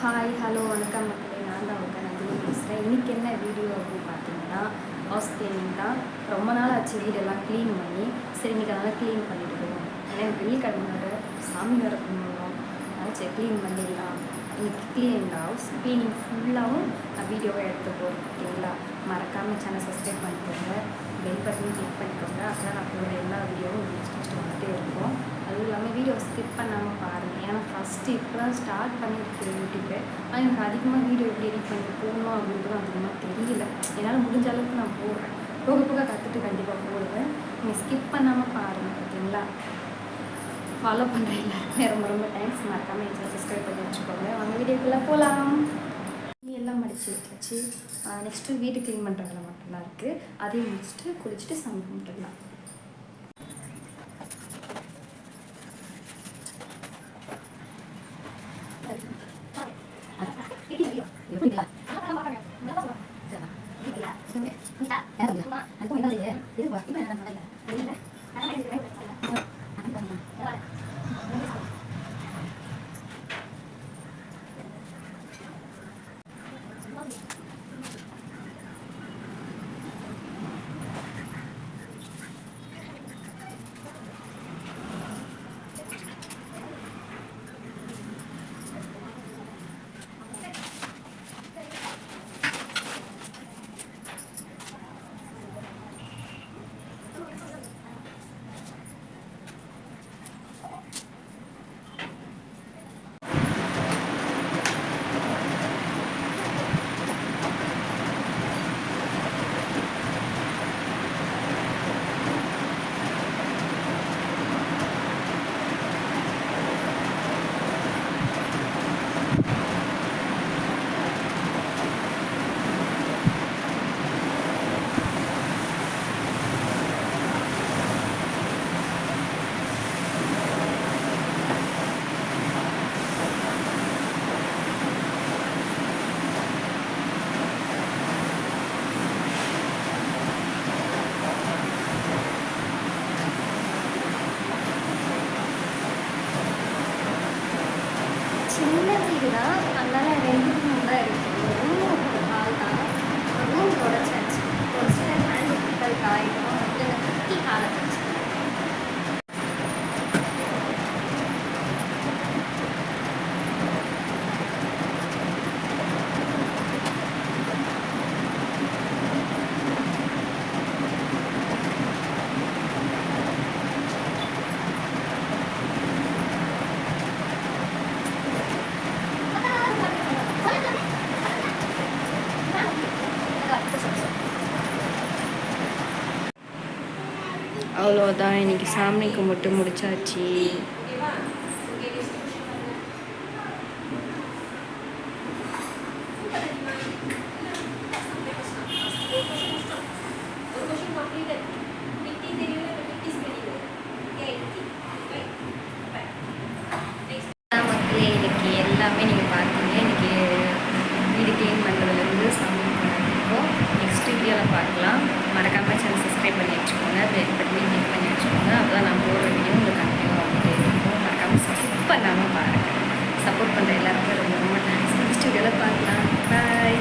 Hi hello வணக்கம் மக்களே, நான் தான் உங்கள் நந்தினி பேசுகிறேன். இன்றைக்கி என்ன வீடியோ அப்படின்னு பார்த்தீங்கன்னா, ஹவுஸ் க்ளீனிங் தான். ரொம்ப நாள் ஆச்சு வீடெல்லாம் க்ளீன் பண்ணி. சரி, இன்றைக்கி அதெல்லாம் க்ளீன் பண்ணிட்டு போவோம். ஏன்னா எனக்கு வெள்ளிக்கிழமை சாமி வேறு கும்பிடணும். அதனால் க்ளீன் பண்ணிடலாம். இன்றைக்கி க்ளீன் ஹவுஸ் க்ளீனிங் ஃபுல்லாகவும் நான் வீடியோவை எடுத்து போகிறேன். ஓகேங்களா? மறக்காமல் சேனல் சப்ஸ்கிரைப் பண்ணிக்கோங்க, பெல் பட்டனையும் கிளிக் பண்ணிக்கோங்க. அப்போ நான் போகிற எல்லா வீடியோவும் நெக்ஸ்ட் வந்துகிட்டே இருக்கும். அதுவும் இல்லாமல் வீடியோ ஸ்கிப் பண்ணாமல் பாருங்கள். ஏன்னா ஃபஸ்ட்டு இப்போ தான் ஸ்டார்ட் பண்ணியிருக்கேன் யூடியூப்பு. ஆனால் எனக்கு அதிகமாக வீடியோ எப்படி எடிட் பண்ணி போகணும் அப்படின்றது அதிகமாக தெரியல. என்னால் முடிஞ்ச அளவுக்கு நான் போடுறேன். போக போக கற்றுட்டு கண்டிப்பாக போடுவேன். நீங்கள் ஸ்கிப் பண்ணாமல் பாருங்கள். ஓகேங்களா? ஃபாலோ பண்ணுற எல்லாருமே ரொம்ப ரொம்ப தேங்க்ஸ். மறக்காமல் என் சப்ஸ்கிரைப் பண்ணி வச்சுக்கோங்க. அவங்க வீடியோக்குள்ளே போகலாம். எல்லாம் மடித்து வச்சாச்சு. நெக்ஸ்ட்டு வீடு க்ளீன் பண்ணுறதுல மட்டும்தான் இருக்குது. அதையும் முடிச்சுட்டு குளிச்சுட்டு சாமி கும்பிட்டுடலாம். சின்ன வீடு தான், அதனால் 2 ரூம் தான் இருக்குது. ரூம் ஹால் தான். ரூம் தொடச்சாச்சு. தொடச்சிட்டு காயிடும் வந்து குட்டி ஹாலை வச்சு அவ்வளோதான். இன்றைக்கி சாமி கும்பிட்டு முடிச்சாச்சு. மக்களே, இன்றைக்கி எல்லாமே நீங்கள் பார்த்தீங்க. இன்றைக்கி வீடு க்ளீன் பண்ணுறதுலேருந்து சாமி கும்பிட்றோம். நெக்ஸ்ட் வீடியோவில் பார்க்கலாம். மறக்காமல் சேனல் சப்ஸ்கிரைப் பண்ணி வச்சுக்கோங்க, பெல் பட்டனையும் கிளிக் பண்ணி வச்சுக்கோங்க. அப்போ தான் நான் போடுற வீடியோ உங்களுக்கு கண்டினியூ ஆகிட்டே இருக்கும். மறக்காமல் ஸ்கிப் பண்ணாமல் பாருங்கள். சப்போர்ட் பண்ணுற எல்லாருக்கும் ரொம்ப ரொம்ப தேங்க்ஸ். நெக்ஸ்ட் வீடியோவில் பார்க்கலாம். பாய்.